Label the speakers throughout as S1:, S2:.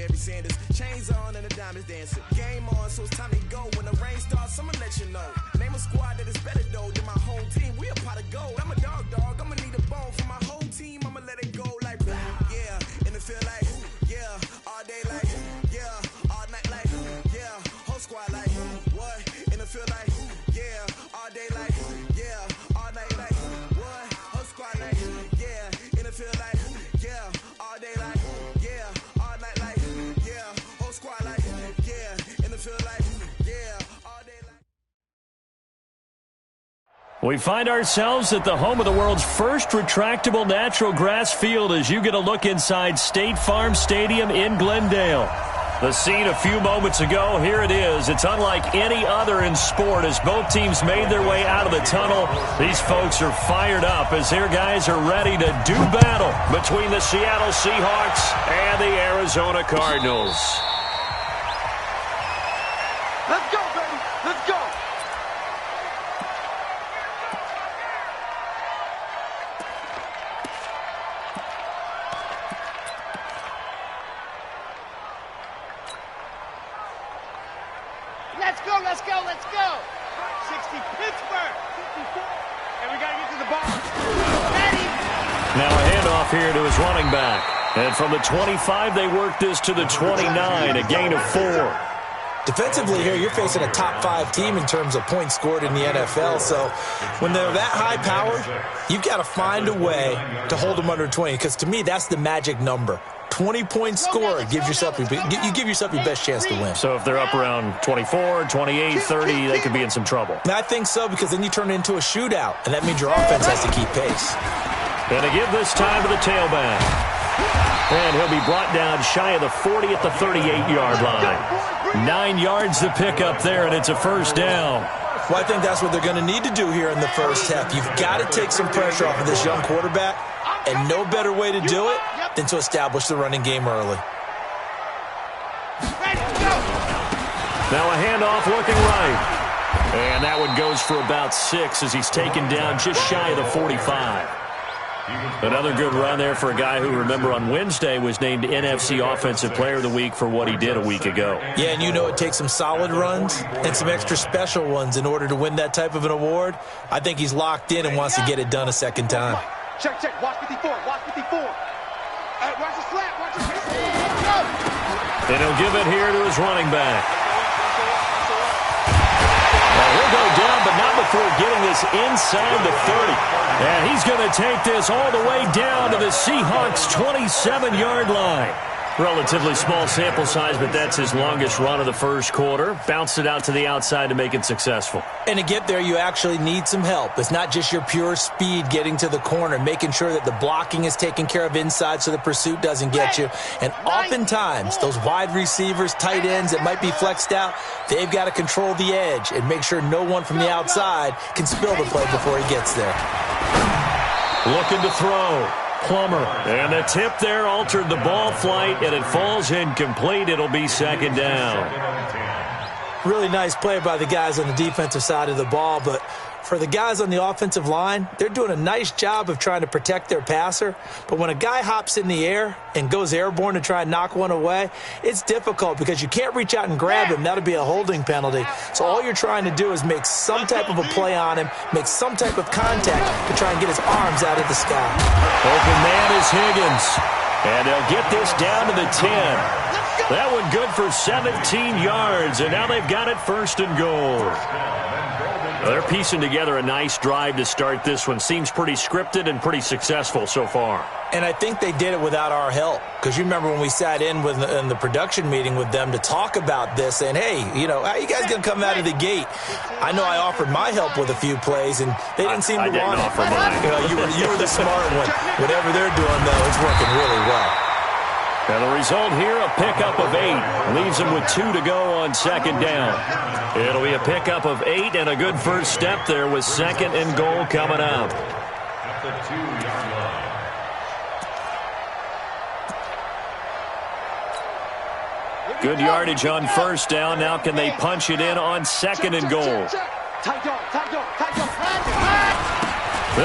S1: Barry Sanders. Chains on and the diamonds dancing. Game on, so it's time to go. When the rain starts, I'ma let you know. Name a squad that is better though than my home team. We a pot of gold. I'm a dog. I'ma need a bone for my whole team. I'ma let it go like yeah. And it feel like yeah. All day like yeah. All night like yeah. Whole squad like what? And it feel like yeah. All day like yeah. All night like what? Whole squad like yeah. And it feel like yeah. All day like yeah. All night like yeah. Whole squad like yeah. And it feel like yeah. All day like.
S2: We find ourselves at the home of the world's first retractable natural grass field as you get a look inside State Farm Stadium in Glendale. The scene a few moments ago, here it is. It's unlike any other in sport as both teams made their way out of the tunnel. These folks are fired up as their guys are ready to do battle between the Seattle Seahawks and the Arizona Cardinals.
S3: Let's go, baby. Let's go. Let's go, let's go. 60 Pittsburgh. 54. And we got to get to the ball. Ready.
S2: Now a handoff here to his running back. And from the 25, they work this to the 29, a gain of 4.
S4: Defensively here, you're facing a top-5 team in terms of points scored in the NFL. So when they're that high-powered, you've got to find a way to hold them under 20. Because to me, that's the magic number. 20 points scored gives yourself you give yourself your best chance to win.
S2: So if they're up around 24, 28, 30, they could be in some trouble.
S4: And I think so, because then you turn it into a shootout, and that means your offense has to keep pace.
S2: And to give this time to the tailback. And he'll be brought down shy of the 40 at the 38-yard line. 9 yards to pick up there, and it's a first down.
S4: Well, I think that's what they're going to need to do here in the first half. You've got to take some pressure off of this young quarterback, and no better way to do it than to establish the running game early.
S2: Now a handoff looking right. And that one goes for about 6 as he's taken down just shy of the 45. Another good run there for a guy who, remember, on Wednesday was named NFC Offensive Player of the Week for what he did a week ago.
S4: Yeah, and you know it takes some solid runs and some extra special ones in order to win that type of an award. I think he's locked in and wants to get it done a second time.
S3: Check, check. Watch 54. Watch 54. Watch the slap. Watch the slap.
S2: And he'll give it here to his running back. Well, he'll go down, but not before getting this inside the 30. And he's going to take this all the way down to the Seahawks' 27-yard line. Relatively small sample size, but that's his longest run of the first quarter. Bounced it out to the outside to make it successful.
S4: And to get there, you actually need some help. It's not just your pure speed getting to the corner, making sure that the blocking is taken care of inside so the pursuit doesn't get you. And oftentimes, those wide receivers, tight ends that might be flexed out, they've got to control the edge and make sure no one from the outside can spill the play before he gets there.
S2: Looking to throw. Plummer. And the tip there altered the ball flight, and it falls incomplete. It'll be second down.
S4: Really nice play by the guys on the defensive side of the ball, but for the guys on the offensive line, they're doing a nice job of trying to protect their passer. But when a guy hops in the air and goes airborne to try and knock one away, it's difficult because you can't reach out and grab him. That'll be a holding penalty. So all you're trying to do is make some type of a play on him, make some type of contact to try and get his arms out of the sky.
S2: Open man is Higgins. And they'll get this down to the 10. That one good for 17 yards, and now they've got it first and goal. They're piecing together a nice drive to start this one. Seems pretty scripted and pretty successful so far.
S4: And I think they did it without our help. Because you remember when we sat in the production meeting with them to talk about this, and hey, you know, how you guys going to come out of the gate? I know I offered my help with a few plays, and they didn't seem to want it.
S2: I didn't offer mine.
S4: You were the smart one. Whatever they're doing, though, it's working really well.
S2: And the result here, a pickup of 8. Leaves them with 2 to go on second down. It'll be a pickup of 8 and a good first step there with second and goal coming up. Good yardage on first down. Now can they punch it in on second and goal? They'll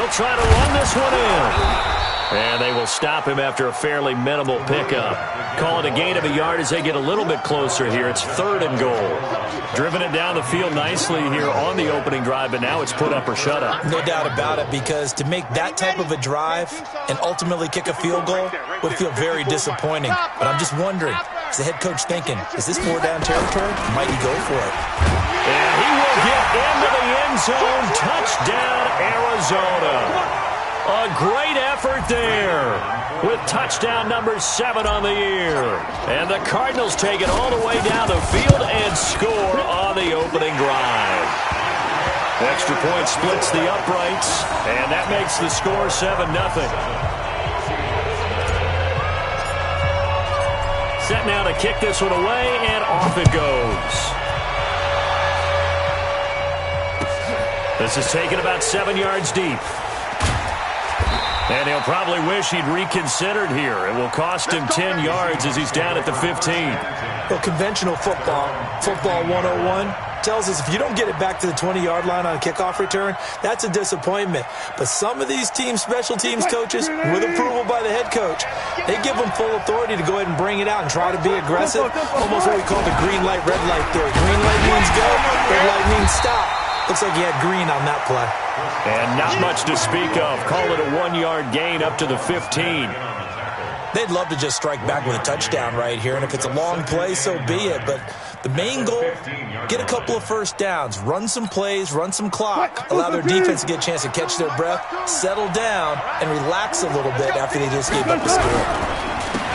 S2: try to run this one in. And they will stop him after a fairly minimal pickup. Call it a gain of a yard as they get a little bit closer here. It's 3rd and goal. Driven it down the field nicely here on the opening drive, but now it's put up or shut up.
S4: No doubt about it, because to make that type of a drive and ultimately kick a field goal would feel very disappointing. But I'm just wondering, is the head coach thinking, is this 4-down territory? Might he go for it?
S2: And he will get into the end zone. Touchdown, Arizona. A great effort there with touchdown number 7 on the year. And the Cardinals take it all the way down the field and score on the opening drive. Extra point splits the uprights, and that makes the score 7-0. Set now to kick this one away, and off it goes. This is taken about 7 yards deep. And he'll probably wish he'd reconsidered here. It will cost him 10 yards as he's down at the 15.
S4: Well, conventional football 101, tells us if you don't get it back to the 20-yard line on a kickoff return, that's a disappointment. But some of these special teams coaches, with approval by the head coach, they give them full authority to go ahead and bring it out and try to be aggressive. Almost what we call the green light, red light theory. Green light means go, red light means stop. Looks like he had green on that play.
S2: And not much to speak of. Call it a 1-yard gain up to the 15.
S4: They'd love to just strike back with a touchdown right here, and if it's a long play, so be it. But the main goal, get a couple of first downs, run some plays, run some clock, allow their defense to get a chance to catch their breath, settle down, and relax a little bit after they just gave up the score.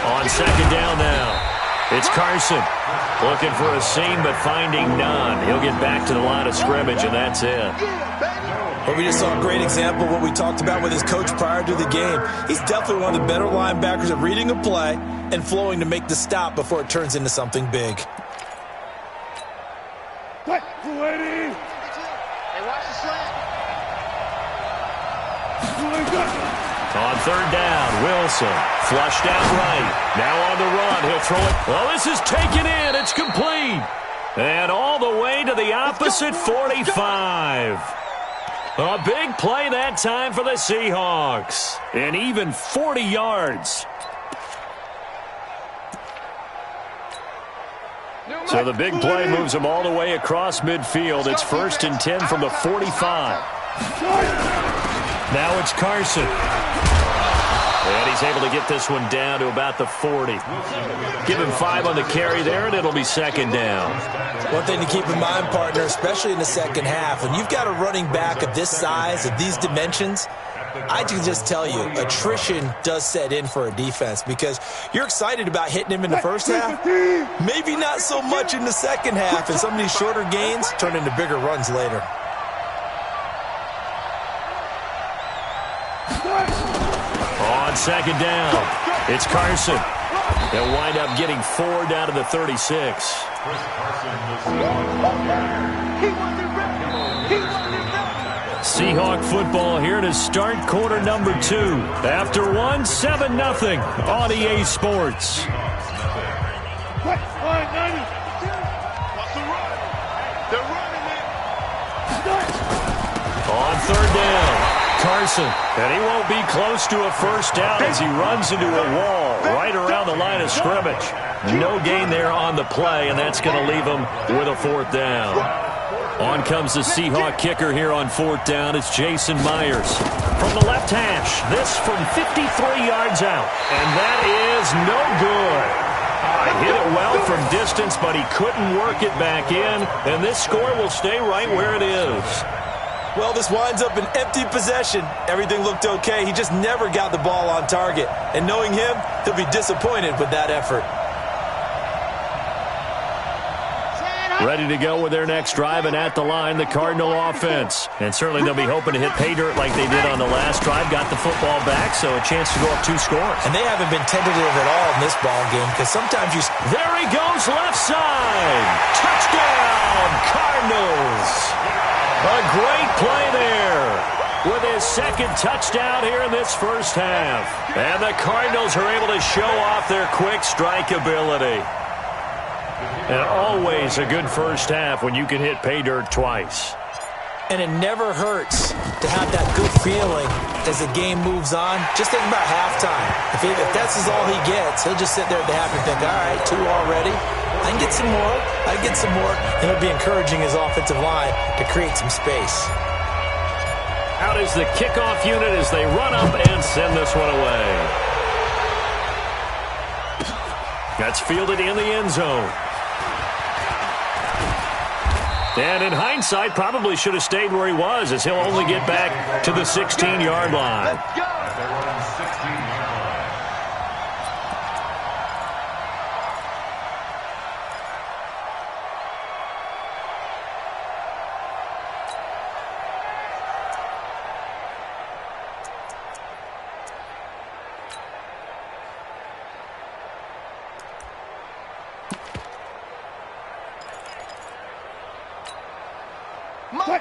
S2: On 2nd down now, it's Carson. Looking for a seam, but finding none. He'll get back to the line of scrimmage, and that's it.
S4: Well, we just saw a great example of what we talked about with his coach prior to the game. He's definitely one of the better linebackers at reading a play and flowing to make the stop before it turns into something big.
S3: Hey, watch the slant.
S2: On 3rd down, Wilson. Flushed out right. Now on the run. He'll throw it. Well, this is taken in. It's complete. And all the way to the opposite 45. A big play that time for the Seahawks. And even 40 yards. So the big play moves them all the way across midfield. It's 1st and 10 from the 45. Now it's Carson. And he's able to get this one down to about the 40. Give him 5 on the carry there, and it'll be 2nd down.
S4: One thing to keep in mind, partner, especially in the second half, when you've got a running back of this size, of these dimensions, I can just tell you, attrition does set in for a defense because you're excited about hitting him in the first half, maybe not so much in the second half, and some of these shorter gains turn into bigger runs later.
S2: On 2nd down, it's Carson. They'll wind up getting 4 down to the 36. Seahawk football here to start quarter number 2. After 1, 7-0 on EA Sports. On 3rd down, Carson, and he won't be close to a first down as he runs into a wall right around the line of scrimmage. No gain there on the play, and that's going to leave him with a 4th down. On comes the Seahawk kicker here on 4th down. It's Jason Myers from the left hash. This from 53 yards out, and that is no good. Hit it well from distance, but he couldn't work it back in, and this score will stay right where it is.
S4: Well, this winds up an empty possession. Everything looked okay. He just never got the ball on target. And knowing him, he'll be disappointed with that effort.
S2: Ready to go with their next drive, and at the line, the Cardinal offense. And certainly they'll be hoping to hit pay dirt like they did on the last drive. Got the football back, so a chance to go up 2 scores.
S4: And they haven't been tentative at all in this ball game because sometimes you...
S2: There he goes, left side. Touchdown, Cardinals. A great play there with his 2nd touchdown here in this first half. And the Cardinals are able to show off their quick strike ability. And always a good first half when you can hit pay dirt twice.
S4: And it never hurts to have that good feeling as the game moves on. Just think about halftime. If that's all he gets, he'll just sit there at the half and think, all right, 2 already. I can get some more. I can get some more. And it'll be encouraging his offensive line to create some space.
S2: Out is the kickoff unit as they run up and send this one away. That's fielded in the end zone. And in hindsight, probably should have stayed where he was, as he'll only get back to the 16-yard line.
S3: Let's go.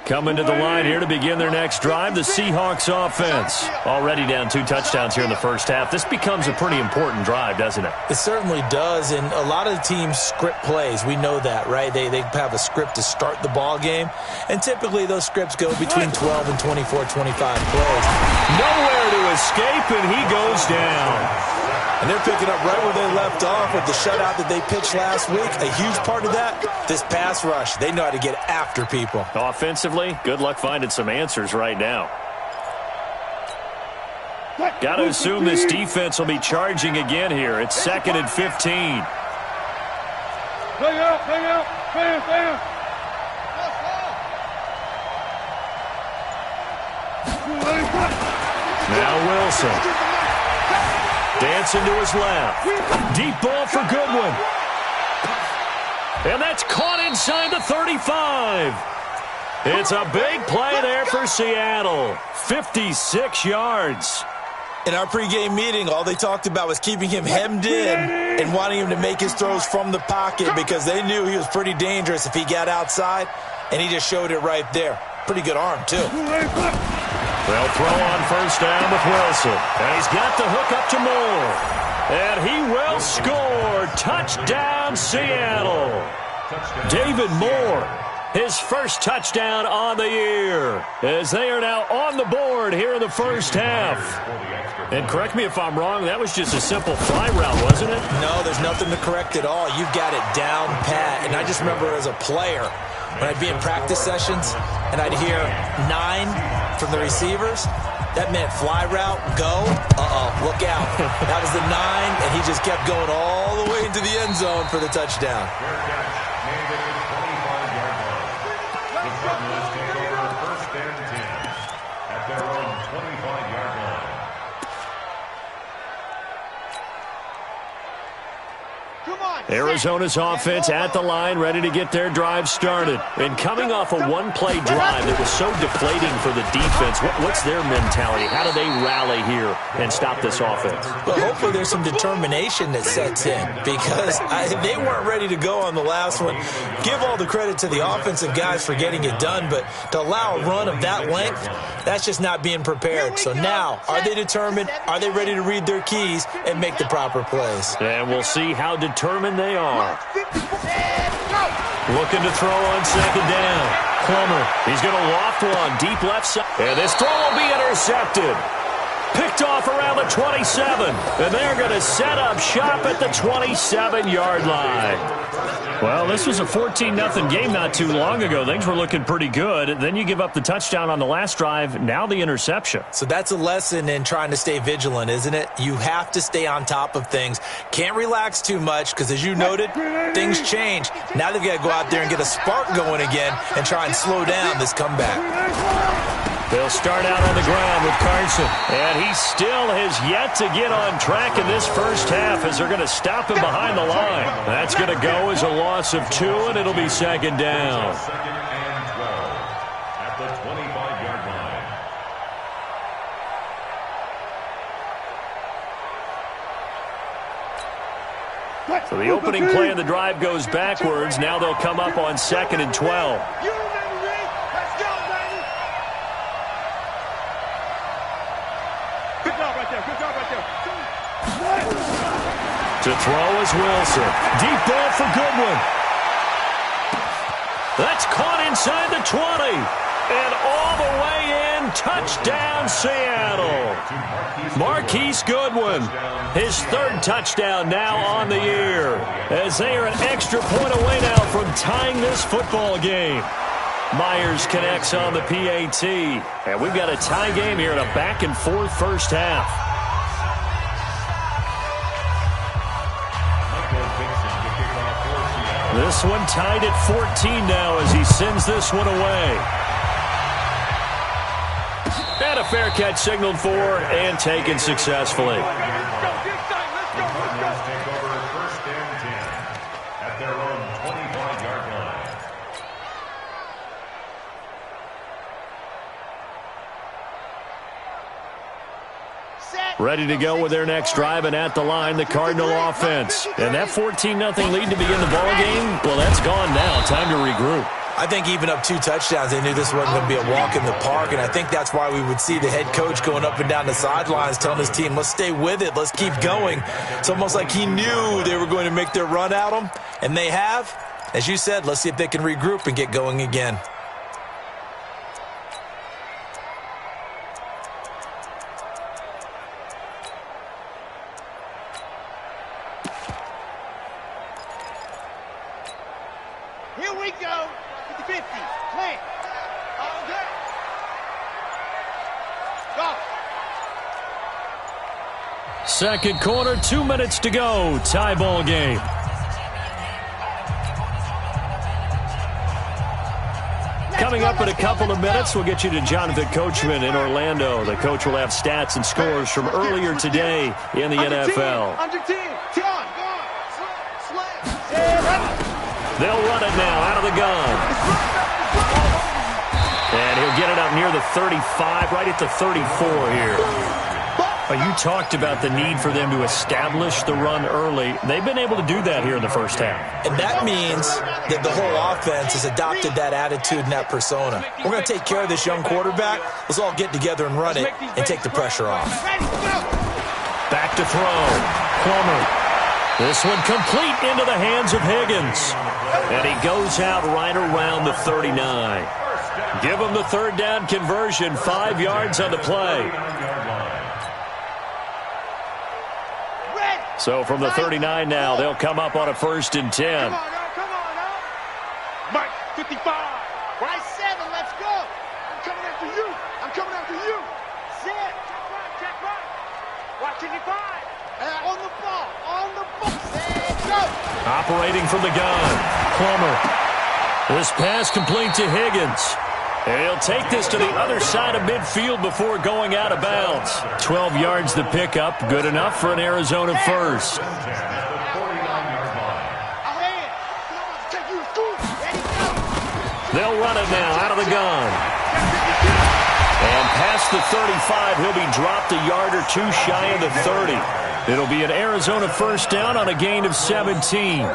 S2: Coming to the line here to begin their next drive, the Seahawks offense. Already down 2 touchdowns here in the first half. This becomes a pretty important drive, doesn't it?
S4: It certainly does, and a lot of the teams script plays. We know that, right? They have a script to start the ball game, and typically those scripts go between 12 and 24, 25 plays.
S2: Nowhere to escape, and he goes down.
S4: And they're picking up right where they left off with the shutout that they pitched last week. A huge part of that, this pass rush. They know how to get after people.
S2: Offensively, good luck finding some answers right now. Got to assume this defense will be charging again here. It's 2nd and 15.
S3: Hang out, hang out, hang out.
S2: Now Wilson. Dancing to his left. Deep ball for Goodwin. And that's caught inside the 35. It's a big play there for Seattle. 56 yards.
S4: In our pregame meeting, all they talked about was keeping him hemmed in and wanting him to make his throws from the pocket because they knew he was pretty dangerous if he got outside, and he just showed it right there. Pretty good arm, too.
S2: They'll throw on first down with Wilson. And he's got the hook up to Moore. And he will score. Touchdown, Seattle. David Moore, his first touchdown on the year, as they are now on the board here in the first half. And correct me if I'm wrong, that was just a simple fly route, wasn't it?
S4: No, there's nothing to correct at all. You've got it down pat. And I just remember as a player, when I'd be in practice sessions and I'd hear 9 from the receivers, that meant fly route, go, look out. That was the 9, and he just kept going all the way into the end zone for the touchdown.
S2: Arizona's offense at the line, ready to get their drive started. And coming off a one-play drive that was so deflating for the defense, what's their mentality? How do they rally here and stop this offense?
S4: Well, hopefully there's some determination that sets in because they weren't ready to go on the last one. Give all the credit to the offensive guys for getting it done, but to allow a run of that length, that's just not being prepared. So now, are they determined? Are they ready to read their keys and make the proper plays?
S2: And we'll see how determined they are. Looking to throw on second down. Plummer, he's going to loft one deep left side. And this throw will be intercepted. Picked off around the 27. And they're going to set up shop at the 27-yard line. Well, this was a 14-0 game not too long ago. Things were looking pretty good. Then you give up the touchdown on the last drive. Now the interception.
S4: So that's a lesson in trying to stay vigilant, isn't it? You have to stay on top of things. Can't relax too much because, as you noted, things change. Now they've got to go out there and get a spark going again and try and slow down this comeback.
S2: They'll start out on the ground with Carson. And he still has yet to get on track in this first half as they're going to stop him behind the line. That's going to go as a loss of 2, and it'll be second down.
S5: Second and 12 at the 25-yard line.
S2: So the opening play of the drive goes backwards. Now they'll come up on 2nd and 12. To throw is Wilson. Deep ball for Goodwin. That's caught inside the 20. And all the way in, touchdown Seattle. Marquise Goodwin, his third touchdown now on the year, as they are an extra point away now from tying this football game. Myers connects on the PAT, and we've got a tie game here in a back-and-forth first half. This one tied at 14 now as he sends this one away. And a fair catch signaled for and taken successfully. Ready to go with their next drive, and at the line, the Cardinal offense. And that 14-0 lead to begin the ball game, well, that's gone now. Time to regroup.
S4: I think even up 2 touchdowns, they knew this wasn't going to be a walk in the park, and I think that's why we would see the head coach going up and down the sidelines telling his team, let's stay with it, let's keep going. It's almost like he knew they were going to make their run at him, and they have. As you said, let's see if they can regroup and get going again.
S3: Here we go. 50-50. Play. All day. Go.
S2: Second quarter, 2 minutes to go. Tie ball game. Coming up in a couple of minutes, we'll get you to Jonathan Coachman in Orlando. The coach will have stats and scores from earlier today in the NFL.
S3: Under 10. John, go on.
S2: They'll run it now out of the gun. And he'll get it up near the 35, right at the 34 here. You talked about the need for them to establish the run early. They've been able to do that here in the first half.
S4: And that means that the whole offense has adopted that attitude and that persona. We're going to take care of this young quarterback. Let's all get together and run it and take the pressure off.
S2: Back to throw. Plummer. This one complete into the hands of Higgins. And he goes out right around the 39. Give him the third down conversion, 5 yards on the play. So from the 39 now, they'll come up on a 1st and 10.
S3: Come on, now. Mike, 55. Right 7, let's go. I'm coming after you. Set. Check right. Watch 55. On the ball. Set, go.
S2: Operating from the gun. Plummer. This pass complete to Higgins. And he'll take this to the other side of midfield before going out of bounds. 12 yards the pickup. Good enough for an Arizona first. They'll run it now out of the gun. And past the 35, he'll be dropped a yard or 2 shy of the 30. It'll be an Arizona first down on a gain of 17.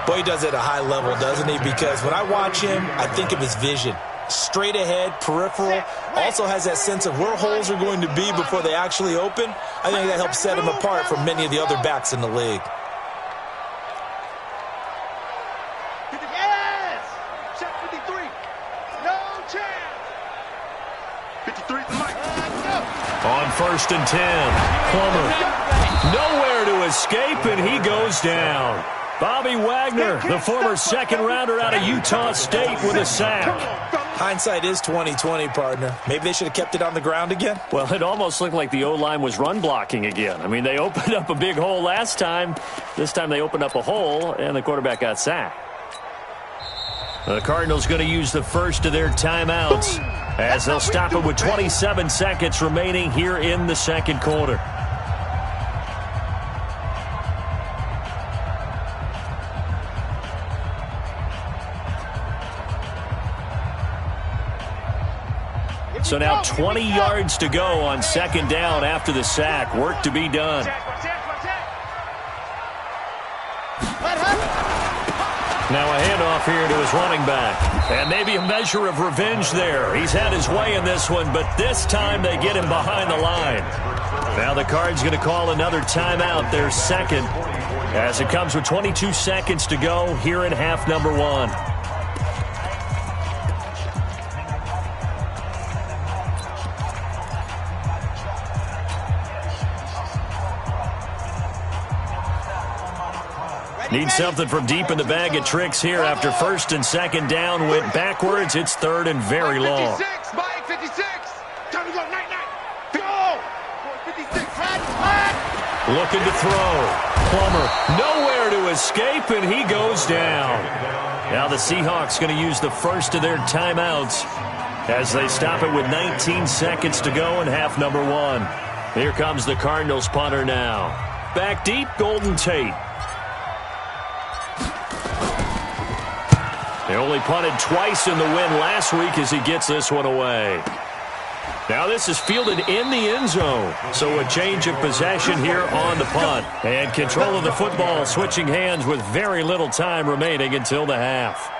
S4: Boy, he does it at a high level, doesn't he? Because when I watch him, I think of his vision. Straight ahead, peripheral, also has that sense of where holes are going to be before they actually open. I think that helps set him apart from many of the other backs in the league.
S3: Yes! Check 53. No chance. 53 to Mike.
S2: On 1st and 10, Plummer. Nowhere to escape, and he goes down. Bobby Wagner, the former second-rounder out of Utah State, with a sack.
S4: Hindsight is 20/20, partner. Maybe they should have kept it on the ground again.
S2: Well, it almost looked like the O-line was run blocking again. I mean, they opened up a big hole last time. This time they opened up a hole, and the quarterback got sacked. The Cardinals going to use the first of their timeouts as they'll stop it with 27 seconds remaining here in the second quarter. So now 20 yards to go on second down after the sack. Work to be done. Now a handoff here to his running back. And maybe a measure of revenge there. He's had his way in this one, but this time they get him behind the line. Now the Cards going to call another timeout, their second, as it comes with 22 seconds to go here in half number 1. Need something from deep in the bag of tricks here after first and second down went backwards. It's third and very long.
S3: 56, Mike 56. Time to go, night. Go! 56, hot.
S2: Looking to throw. Plummer nowhere to escape, and he goes down. Now the Seahawks going to use the first of their timeouts as they stop it with 19 seconds to go in half number one. Here comes the Cardinals punter now. Back deep, Golden Tate. They only punted twice in the win last week as he gets this one away. Now this is fielded in the end zone. So a change of possession here on the punt. And control of the football switching hands with very little time remaining until the half.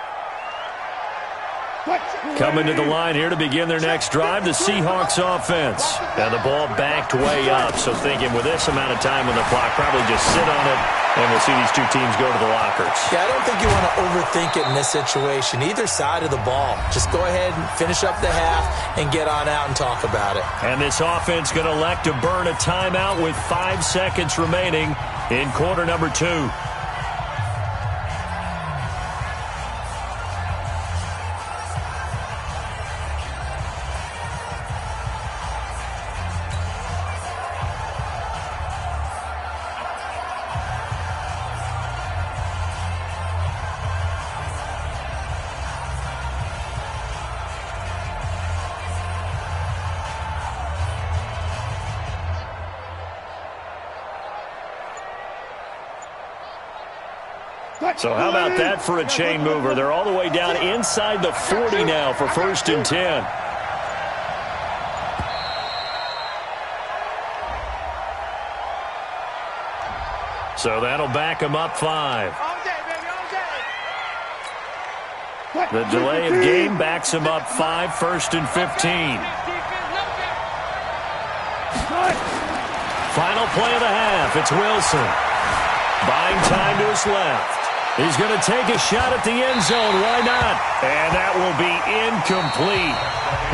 S2: Coming to the line here to begin their next drive, the Seahawks offense. Now the ball backed way up, so thinking with this amount of time on the clock, probably just sit on it, and we'll see these two teams go to the lockers.
S4: Yeah, I don't think you want to overthink it in this situation. Either side of the ball. Just go ahead and finish up the half and get on out and talk about it.
S2: And this offense going to elect to burn a timeout with 5 seconds remaining in quarter number 2. So how about that for a chain mover? They're all the way down inside the 40 now for first and 10. So that'll back them up 5. The delay of game backs them up 5, first and 15. Final play of the half. It's Wilson. Buying time to his left. He's going to take a shot at the end zone. Why not? And that will be incomplete.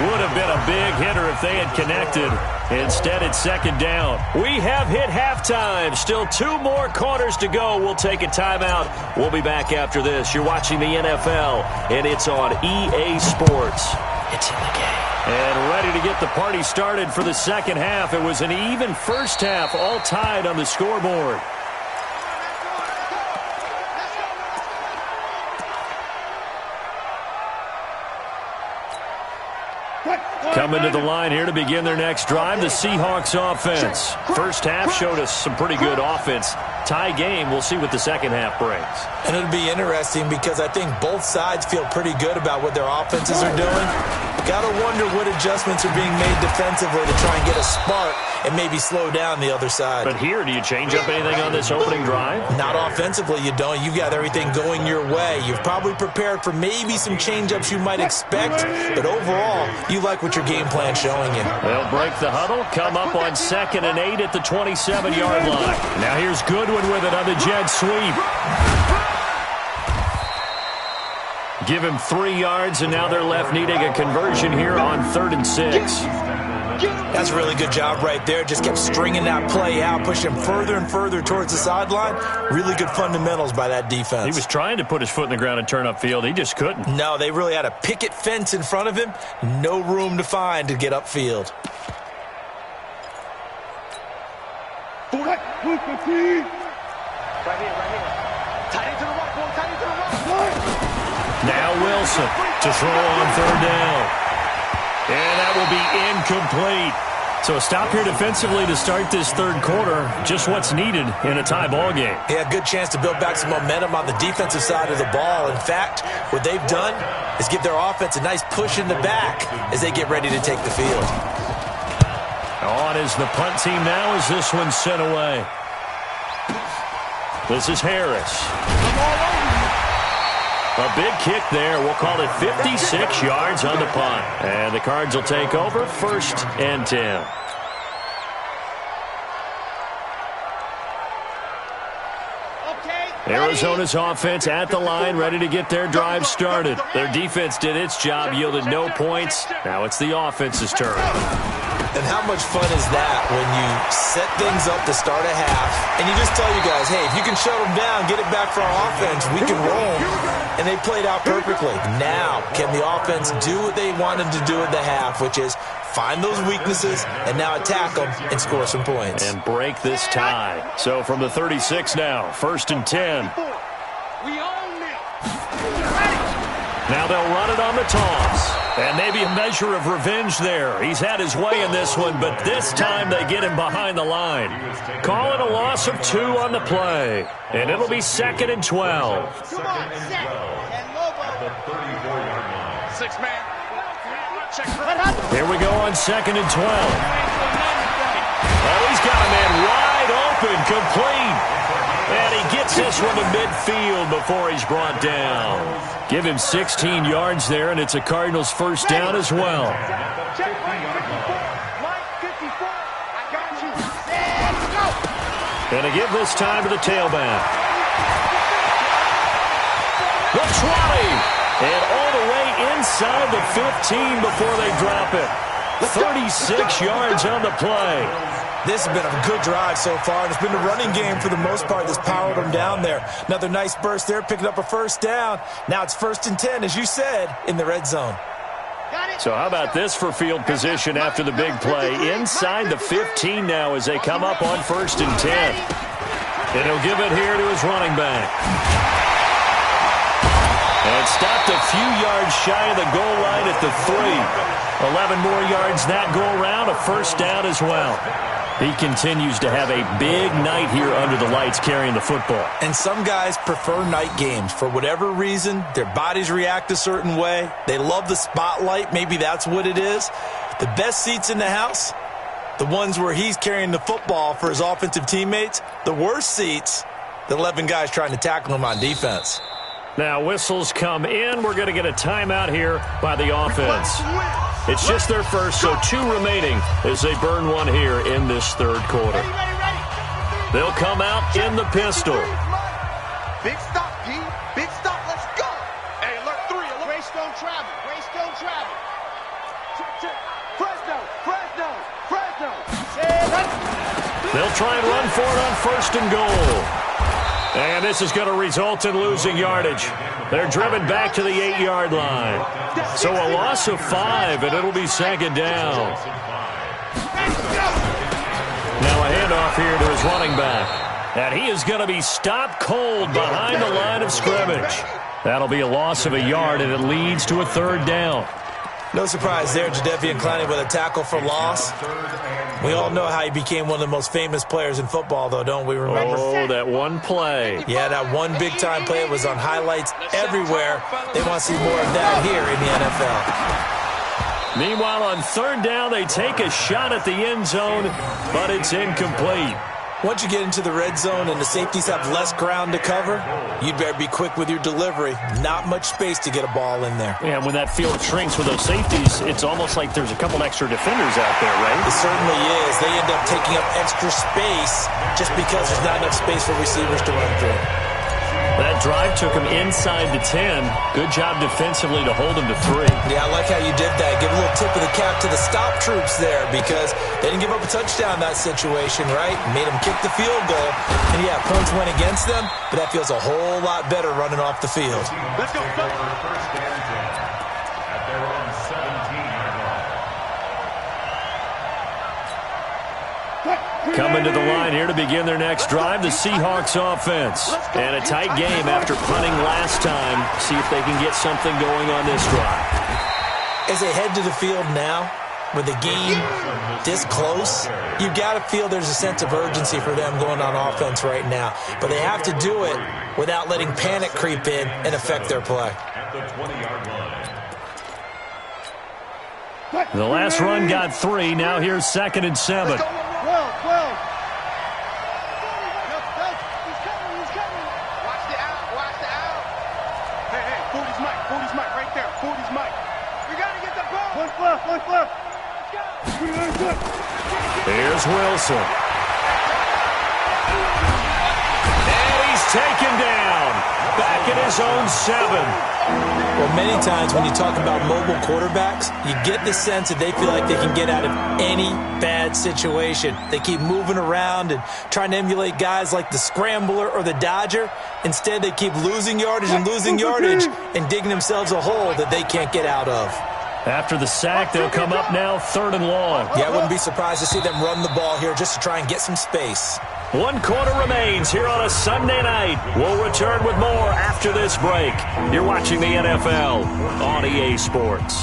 S2: Would have been a big hitter if they had connected. Instead, it's second down. We have hit halftime. Still 2 more quarters to go. We'll take a timeout. We'll be back after this. You're watching the NFL, and it's on EA Sports. It's in the game. And ready to get the party started for the second half. It was an even first half, all tied on the scoreboard. Coming to the line here to begin their next drive, the Seahawks offense. First half showed us some pretty good offense. Tie game, we'll see what the second half brings.
S4: And it'll be interesting because I think both sides feel pretty good about what their offenses are doing. Got to wonder what adjustments are being made defensively to try and get a spark and maybe slow down the other side.
S2: But here, do you change up anything on this opening drive?
S4: Not offensively, you don't. You've got everything going your way. You've probably prepared for maybe some change-ups you might expect, but overall, you like what your game plan's showing you.
S2: They'll break the huddle, come up on 2nd and 8 at the 27-yard line. Now here's Goodwin with it on the jet sweep. Give him 3 yards, and now they're left needing a conversion here on 3rd and 6.
S4: That's a really good job right there. Just kept stringing that play out, pushing him further and further towards the sideline. Really good fundamentals by that defense.
S2: He was trying to put his foot in the ground and turn upfield. He just couldn't.
S4: No, they really had a picket fence in front of him. No room to find to get upfield.
S3: Right here. Tight into the right, boy. Tight into the right.
S2: Now Wilson to throw on 3rd down. And that will be incomplete. So a stop here defensively to start this 3rd quarter. Just what's needed in a tie ball game.
S4: Yeah, good chance to build back some momentum on the defensive side of the ball. In fact, what they've done is give their offense a nice push in the back as they get ready to take the field.
S2: On is the punt team now as this one's sent away. This is Harris. A big kick there. We'll call it 56 yards on the punt. And the Cards will take over 1st and 10. Arizona's offense at the line, ready to get their drive started. Their defense did its job, yielded no points. Now it's the offense's turn.
S4: And how much fun is that when you set things up to start a half and you just tell you guys, hey, if you can shut them down, get it back for our offense, we can roll. And they played out perfectly. Now, can the offense do what they wanted to do at the half, which is find those weaknesses and now attack them and score some points.
S2: And break this tie. So from the 36 now, 1st and 10.
S3: We own it.
S2: Now they'll run it on the toss. And maybe a measure of revenge there. He's had his way in this one, but this time they get him behind the line. Call it a loss of 2 on the play. And it'll be 2nd and 12.
S3: Come on, set. And Lobo. 6-man. Check.
S2: Here we go on 2nd and 12. Oh, he's got a man wide open, complete. And he gets this one to midfield before he's brought down. Give him 16 yards there, and it's a Cardinals first down as well.
S3: Check Mike 54. Mike 54. I got you. Let's go.
S2: And to give this time to the tailback. The 20. And all the way inside the 15 before they drop it. 36 yards on the play.
S4: This has been a good drive so far. It's been the running game for the most part that's powered them down there. Another nice burst there, picking up a first down. Now it's 1st and 10, as you said, in the red zone.
S2: So how about this for field position after the big play? Inside the 15 now as they come up on 1st and 10. And he'll give it here to his running back. And stopped a few yards shy of the goal line at the 3. 11 more yards that go around, a first down as well. He continues to have a big night here under the lights carrying the football.
S4: And some guys prefer night games. For whatever reason, their bodies react a certain way. They love the spotlight. Maybe that's what it is. The best seats in the house, the ones where he's carrying the football for his offensive teammates. The worst seats, the 11 guys trying to tackle him on defense.
S2: Now whistles come in. We're going to get a timeout here by the offense. It's just their first, so 2 remaining as they burn one here in this 3rd quarter. They'll come out in the pistol.
S3: Big stop, P. Big stop. Let's go. Hey, alert 3. Grace don't travel. Grace don't travel. Check. Fresno.
S2: They'll try and run for it on 1st and goal. And this is going to result in losing yardage. They're driven back to the 8-yard line. So a loss of 5, and it'll be 2nd down. Now a handoff here to his running back. And he is going to be stopped cold behind the line of scrimmage. That'll be a loss of a yard, and it leads to a 3rd down.
S4: No surprise there, Jadeveon Clowney with a tackle for loss. We all know how he became one of the most famous players in football, though, don't we remember?
S2: Oh, that one play.
S4: Yeah, that one big-time play was on highlights everywhere. They want to see more of that here in the NFL.
S2: Meanwhile, on 3rd down, they take a shot at the end zone, but it's incomplete.
S4: Once you get into the red zone and the safeties have less ground to cover, you'd better be quick with your delivery. Not much space to get a ball in there.
S2: Yeah, when that field shrinks with those safeties, it's almost like there's a couple extra defenders out there, right?
S4: It certainly is. They end up taking up extra space just because there's not enough space for receivers to run through.
S2: That drive took him inside the 10. Good job defensively to hold him to 3.
S4: Yeah, I like how you did that. Give a little tip of the cap to the stop troops there because they didn't give up a touchdown in that situation, right? Made them kick the field goal. And, yeah, points went against them, but that feels a whole lot better running off the field.
S3: Let's go.
S5: First and 10 at their own 17-yard line.
S2: Coming to the line here to begin their next drive, the Seahawks offense. And a tight game after punting last time. See if they can get something going on this drive.
S4: As they head to the field now, with the game this close, you've got to feel there's a sense of urgency for them going on offense right now. But they have to do it without letting panic creep in and affect their play.
S5: At the 20-yard line.
S2: The last run got 3. Now here's 2nd and 7.
S3: 12. He's coming. Watch the out. Hey, 40's Mike right there. 40's Mike. We got to get the ball. One left. Let's go.
S2: Here's Wilson. And he's taken down. Back at his own 7.
S4: Well, many times when you talk about mobile quarterbacks, you get the sense that they feel like they can get out of any bad situation. They keep moving around and trying to emulate guys like the Scrambler or the Dodger. Instead, they keep losing yardage and digging themselves a hole that they can't get out of.
S2: After the sack, they'll come up now 3rd and long.
S4: Yeah, I wouldn't be surprised to see them run the ball here just to try and get some space.
S2: 1 quarter remains here on a Sunday night. We'll return with more after this break. You're watching the NFL on EA Sports.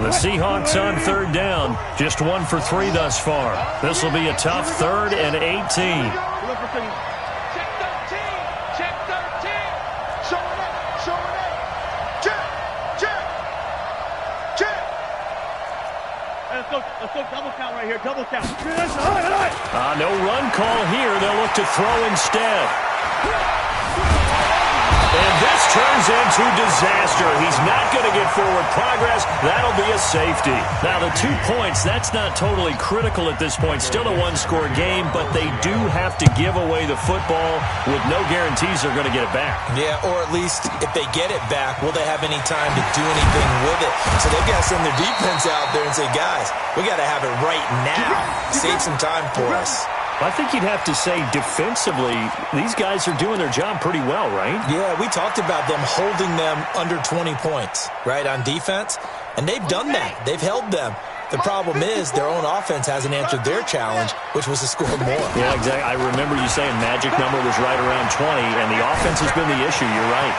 S2: The Seahawks on 3rd down. Just 1 for 3 thus far. This will be a tough 3rd and 18.
S3: Check 13. Check 13. Showing it. Showing it. Check. Check. Check. Let's go double count right here. Double count.
S2: No run call here. They'll look to throw instead. And this turns into disaster. He's not going to get forward progress. That'll be a safety. Now, the 2 points, that's not totally critical at this point. Still a one-score game, but they do have to give away the football with no guarantees they're going to get it back.
S4: Yeah, or at least if they get it back, will they have any time to do anything with it? So they've got to send their defense out there and say, guys, we got to have it right now. Save some time for us.
S2: I think you'd have to say defensively, these guys are doing their job pretty well, right?
S4: Yeah, we talked about them holding them under 20 points, right, on defense. And they've done that. They've held them. The problem is their own offense hasn't answered their challenge, which was to score more.
S2: Yeah, exactly. I remember you saying magic number was right around 20, and the offense has been the issue. You're right.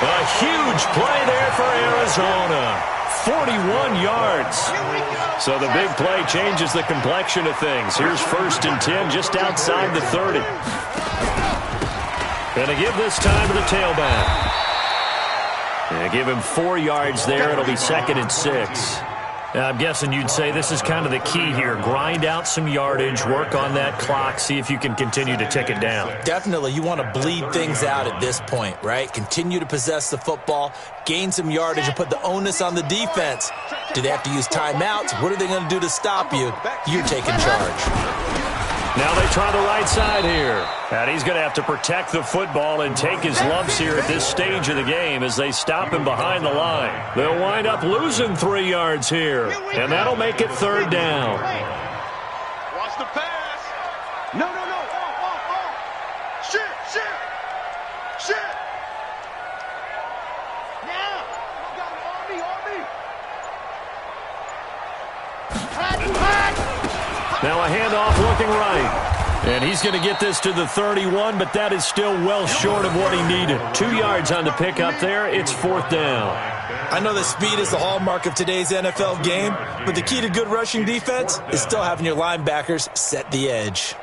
S2: A huge play there for Arizona. 41 yards. So the big play changes the complexion of things. Here's 1st and 10 just outside the 30. Going to give this time to the tailback. And give him 4 yards there. It'll be 2nd and 6. Now, I'm guessing you'd say this is kind of the key here. Grind out some yardage, work on that clock, see if you can continue to tick it down.
S4: Definitely. You want to bleed things out at this point, right? Continue to possess the football, gain some yardage, and put the onus on the defense. Do they have to use timeouts? What are they going to do to stop you? You're taking charge.
S2: Now they try the right side here. And he's going to have to protect the football and take his lumps here at this stage of the game as they stop him behind the line. They'll wind up losing 3 yards here. And that'll make it 3rd down.
S3: Watch the pass. No. Shit. Now.
S2: Now a handoff looking right. And he's going to get this to the 31, but that is still well short of what he needed. 2 yards on the pickup there. It's 4th down.
S4: I know that speed is the hallmark of today's NFL game, but the key to good rushing defense is still having your linebackers set the edge.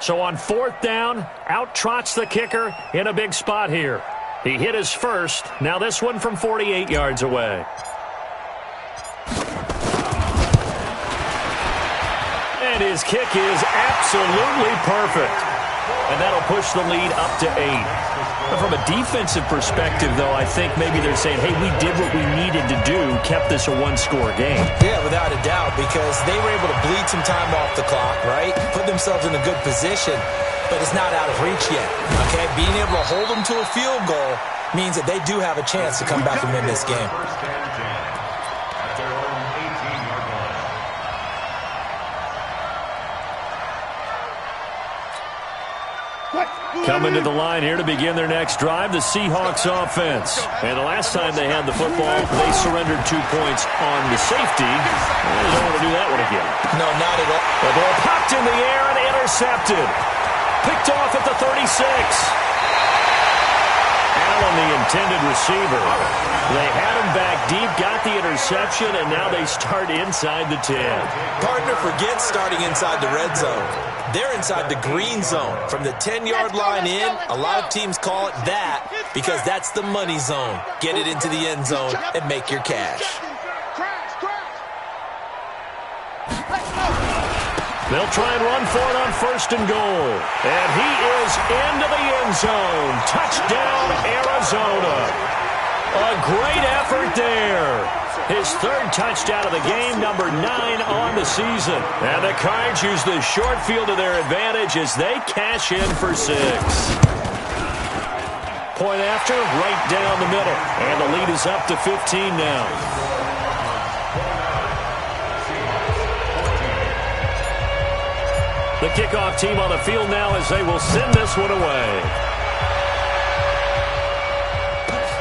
S2: So on 4th down, out trots the kicker in a big spot here. He hit his first. Now this one from 48 yards away. And his kick is absolutely perfect. And that'll push the lead up to 8. But from a defensive perspective, though, I think maybe they're saying, hey, we did what we needed to do, kept this a one-score game.
S4: Yeah, without a doubt, because they were able to bleed some time off the clock, right? Put themselves in a good position, but it's not out of reach yet, okay? Being able to hold them to a field goal means that they do have a chance to come back and win this game.
S2: Coming to the line here to begin their next drive, the Seahawks offense. And the last time they had the football, they surrendered 2 points on the safety. They don't want to do that one again.
S4: No, not at all.
S2: The ball popped in the air and intercepted. Picked off at the 36. Allen, the intended receiver. They had him back deep, got the interception, and now they start inside the 10.
S4: Partner forgets starting inside the red zone. They're inside the green zone. From the 10-yard line in, a lot of teams call it that because that's the money zone. Get it into the end zone and make your cash.
S2: They'll try and run for it on 1st and goal. And he is into the end zone. Touchdown, Arizona. A great effort there. His 3rd touchdown of the game, number 9 on the season. And the Cards use the short field to their advantage as they cash in for 6. Point after, right down the middle. And the lead is up to 15 now. The kickoff team on the field now as they will send this one away.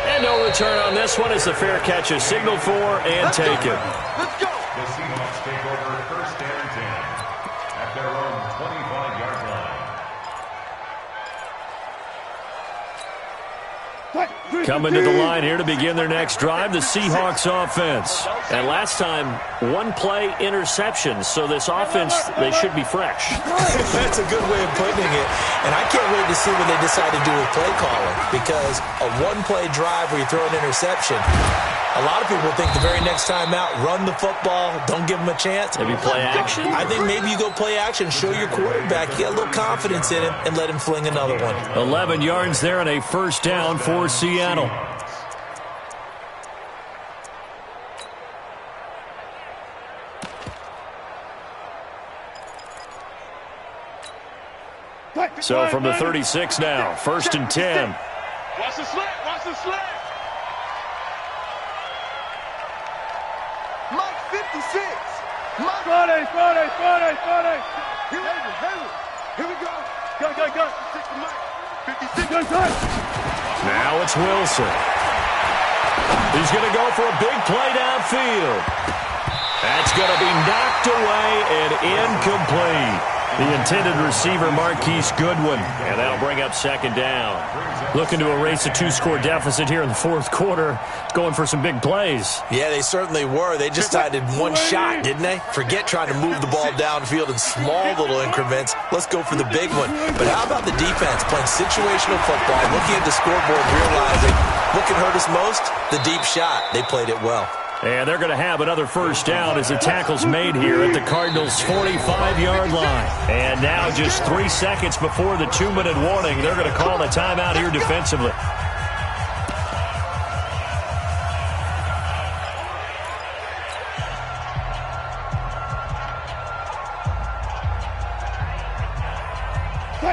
S2: And no return on this one as the fair catch is signaled for and taken.
S3: Let's go.
S5: The Seahawks take over 1st and 10 at their own 25-yard line.
S2: Coming to the line here to begin their next drive, the Seahawks offense. And last time, 1-play interception, so this offense, they should be fresh.
S4: That's a good way of putting it. And I can't wait to see what they decide to do with play calling, because a 1-play drive where you throw an interception, a lot of people think the very next time out, run the football, don't give them a chance.
S2: Maybe play action?
S4: I think maybe you go play action, show your quarterback, get a little confidence in him, and let him fling another one.
S2: 11 yards there and a 1st down for Seattle. So from the 36 now, 1st and 10.
S3: Watch the slant. Watch the slant. Mike 56. Mike. Friday. Here we go. Go. 56.
S2: Now it's Wilson. He's going to go for a big play downfield. That's going to be knocked away and incomplete. The intended receiver, Marquise Goodwin. And that'll bring up 2nd down. Looking to erase a 2-score deficit here in the 4th quarter. Going for some big plays.
S4: Yeah, they certainly were. They just decided one shot, didn't they? Forget trying to move the ball downfield in small little increments. Let's go for the big one. But how about the defense playing situational football, looking at the scoreboard, realizing what can hurt us most? The deep shot. They played it well.
S2: And they're going to have another 1st down as the tackle's made here at the Cardinals' 45-yard line. And now just 3 seconds before the 2-minute warning, they're going to call the timeout here defensively.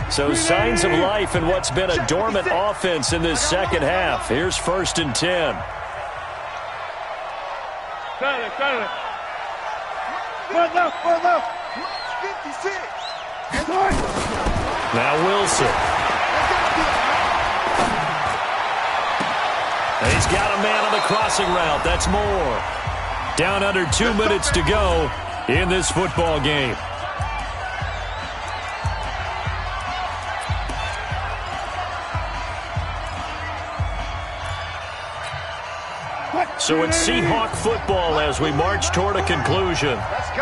S2: So signs of life in what's been a dormant offense in this 2nd half. Here's 1st and 10.
S3: Front left. 56.
S2: Now Wilson. And he's got a man on the crossing route. That's more. Down under 2 minutes to go in this football game. So it's Seahawk football as we march toward a conclusion.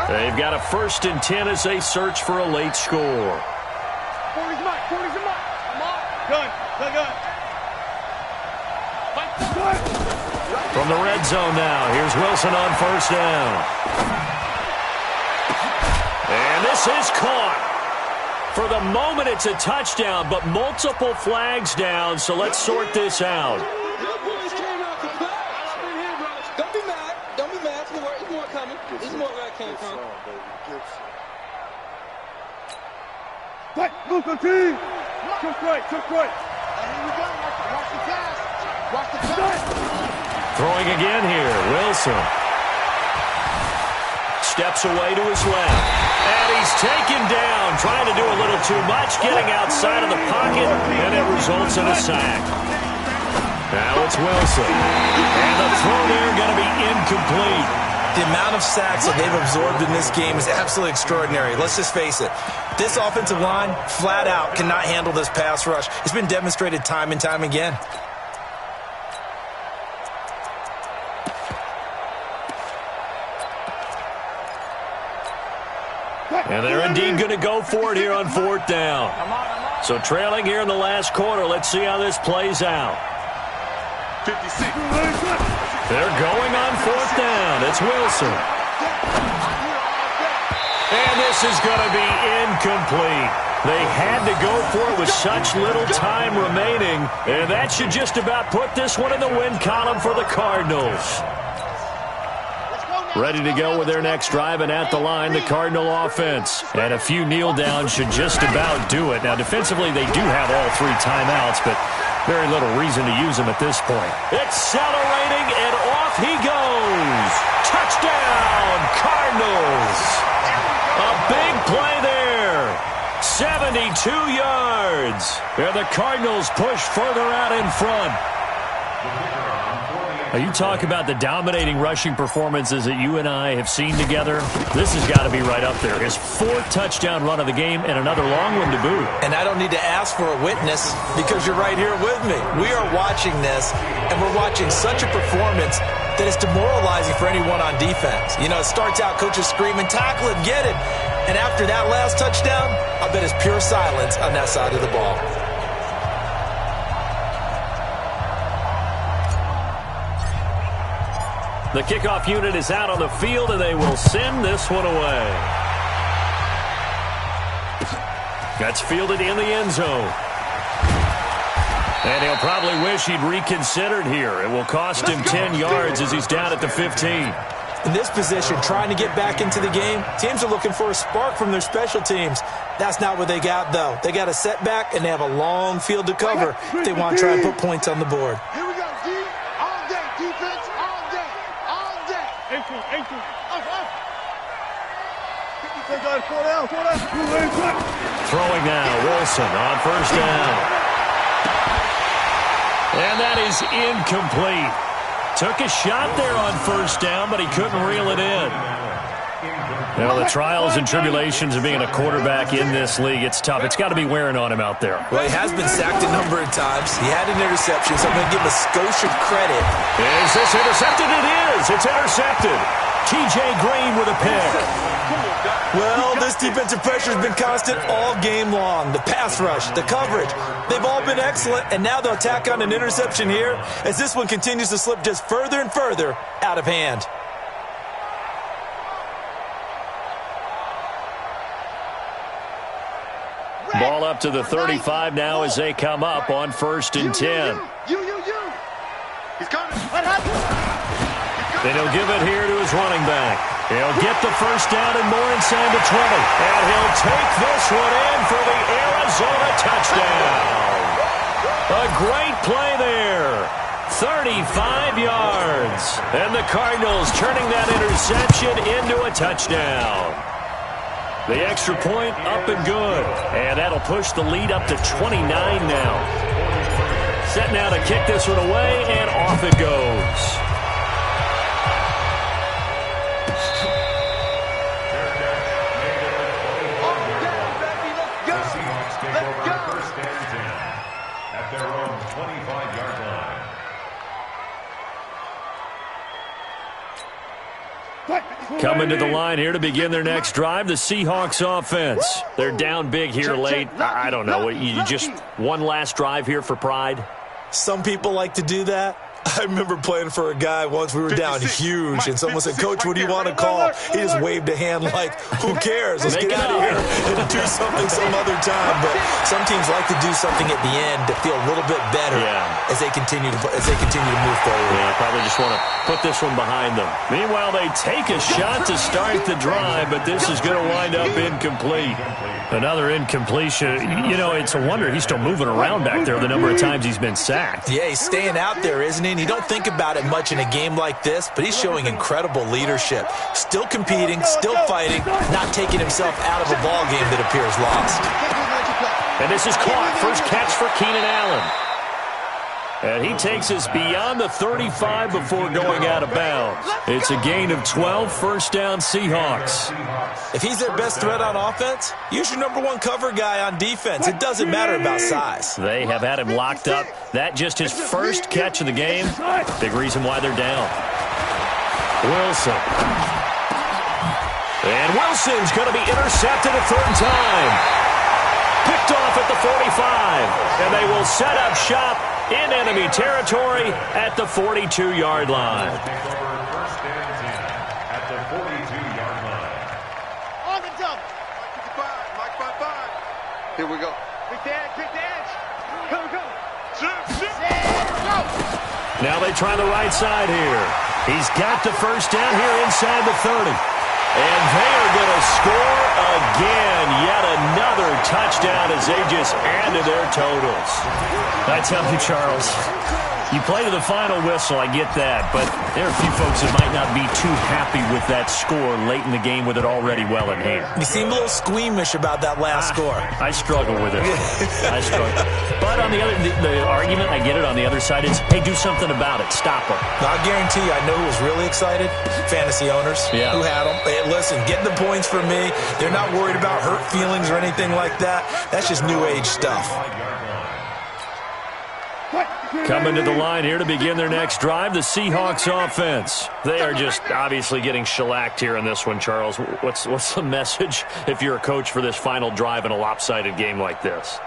S2: They've got a 1st and 10 as they search for a late score.
S3: 40's Mike. Come on. Gun.
S2: From the red zone now, here's Wilson on 1st down. And this is caught. For the moment, it's a touchdown, but multiple flags down, so let's sort this out.
S3: Took right. Here we go. Watch the pass.
S2: Throwing again here, Wilson. Steps away to his left. And he's taken down, trying to do a little too much, getting outside of the pocket, and it results in a sack. Now it's Wilson. And the throw there going to be incomplete.
S4: The amount of sacks that they've absorbed in this game is absolutely extraordinary. Let's just face it. This offensive line, flat out, cannot handle this pass rush. It's been demonstrated time and time again.
S2: And they're indeed going to go for it here on 4th down. So trailing here in the last quarter, let's see how this plays out.
S3: 56.
S2: They're going on 4th down. It's Wilson. And this is going to be incomplete. They had to go for it with such little time remaining, and that should just about put this one in the win column for the Cardinals. Ready to go with their next drive, and at the line, the Cardinal offense. And a few kneel downs should just about do it. Now, defensively, they do have all 3 timeouts, but very little reason to use them at this point. Accelerating, and off he goes. Touchdown, Cardinals. A big play there. 72 yards. And the Cardinals push further out in front. Now, you talk about the dominating rushing performances that you and I have seen together. This has got to be right up there. His 4th touchdown run of the game and another long one to boot.
S4: And I don't need to ask for a witness because you're right here with me. We are watching this, and we're watching such a performance that it's demoralizing for anyone on defense. You know, it starts out coaches screaming, tackle it, get it. And after that last touchdown, I bet it's pure silence on that side of the ball.
S2: The kickoff unit is out on the field, and they will send this one away. That's fielded in the end zone. And he'll probably wish he'd reconsidered here. It will cost him 10 yards as he's down at the 15.
S4: In this position, trying to get back into the game, teams are looking for a spark from their special teams. That's not what they got, though. They got a setback, and they have a long field to cover if they want to try and put points on the board.
S3: Here we go, D. All day, defense, all day, all day. Ankle, up.
S2: Throwing now, Wilson on first down. And that is incomplete. Took a shot there on first down, but he couldn't reel it in. Well, the trials and tribulations of being a quarterback in this league, it's tough. It's got to be wearing on him out there.
S4: Well, he has been sacked a number of times. He had an interception, so I'm going to give him a skosh of credit.
S2: Is this intercepted? It is. It's intercepted. T.J. Green with a pick.
S4: Well, this defensive pressure has been constant all game long. The pass rush, the coverage, they've all been excellent, and now they'll tack on an interception here as this one continues to slip just further and further out of hand.
S2: Ball up to the 35 now as they come up on 1st and 10.
S3: He's coming. What happened?
S2: Then he'll give it here to his running back. He'll get the first down and more inside the 20. And he'll take this one in for the Arizona touchdown. A great play there. 35 yards. And the Cardinals turning that interception into a touchdown. The extra point up and good. And that'll push the lead up to 29 now. Set now to kick this one away, and off it goes. Coming to the line here to begin their next drive, the Seahawks offense. They're down big here late. I don't know. You just one last drive here for pride?
S4: Some people like to do that. I remember playing for a guy once. We were down huge, and someone said, "Coach, what do you want to call?" He just waved a hand like, "Who cares? Let's get out of here and do something some other time." But some teams like to do something at the end to feel a little bit better as they continue to move forward.
S2: Yeah, probably just want to put this one behind them. Meanwhile, they take a shot to start the drive, but this is going to wind up incomplete. Another incompletion. You know, it's a wonder he's still moving around back there the number of times he's been sacked.
S4: Yeah, he's staying out there, isn't he? And you don't think about it much in a game like this, but he's showing incredible leadership. Still competing, still fighting, not taking himself out of a ball game that appears lost.
S2: And this is caught. First catch for Keenan Allen. And he takes us beyond the 35 before going out of bounds. It's a gain of 12, first down Seahawks.
S4: If he's their best threat on offense, use your number one cover guy on defense. It doesn't matter about size.
S2: They have had him locked up. That just his first catch of the game. Big reason why they're down. Wilson. And Wilson's going to be intercepted a third time. Picked off at the 45. And they will set up shop in enemy territory at the 42-yard line.
S3: On the Here we go. Pick the edge. Come. Go.
S2: Now they try the right side here. He's got the first down here inside the 30. And they are going to score again. Yet another touchdown as they just add to their totals. I tell you, Charles, you play to the final whistle, I get that. But there are a few folks that might not be too happy with that score late in the game with it already well in hand.
S4: You seem a little squeamish about that last score.
S2: I struggle with it. I struggle. But on the argument, I get it, on the other side is, hey, do something about it. Stop them.
S4: I guarantee you, I know who was really excited. Fantasy owners who had them. Hey, listen, get the points for me. They're not worried about hurt feelings or anything like that. That's just new age stuff.
S2: Coming to the line here to begin their next drive, the Seahawks offense. They are just obviously getting shellacked here in this one, Charles. What's the message if you're a coach for this final drive in a lopsided game like this?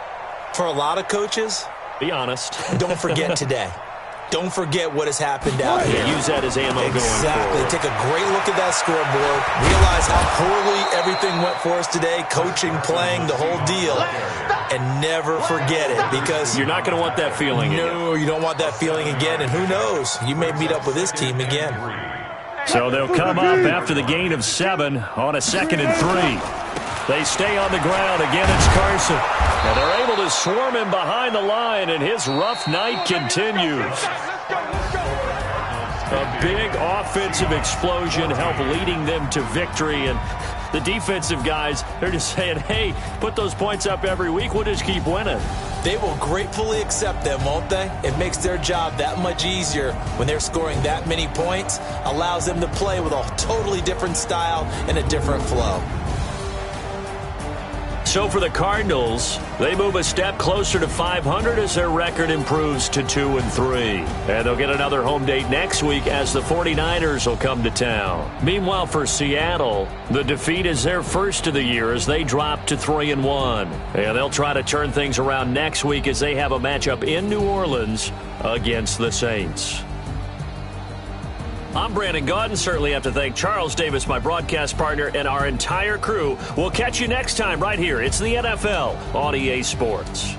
S4: For a lot of coaches,
S2: be honest.
S4: Don't forget today. Don't forget what has happened out here.
S2: Use that as ammo going forward.
S4: Exactly. Take a great look at that scoreboard. Realize how poorly everything went for us today. Coaching, playing, the whole deal. And never forget it, because
S2: you're not going to want that feeling again.
S4: No, you don't want that feeling again. And who knows? You may meet up with this team again.
S2: So they'll come up after the gain of 7 on a 2nd and 3. They stay on the ground. Again, it's Carson. And they're able to swarm him behind the line, and his rough night continues. A big offensive explosion helped leading them to victory. And the defensive guys, they're just saying, hey, put those points up every week. We'll just keep winning.
S4: They will gratefully accept them, won't they? It makes their job that much easier when they're scoring that many points. Allows them to play with a totally different style and a different flow.
S2: So for the Cardinals, they move a step closer to 500 as their record improves to 2-3. And they'll get another home date next week as the 49ers will come to town. Meanwhile, for Seattle, the defeat is their first of the year as they drop to 3-1. And they'll try to turn things around next week as they have a matchup in New Orleans against the Saints. I'm Brandon Gaudin. Certainly have to thank Charles Davis, my broadcast partner, and our entire crew. We'll catch you next time right here. It's the NFL on EA Sports.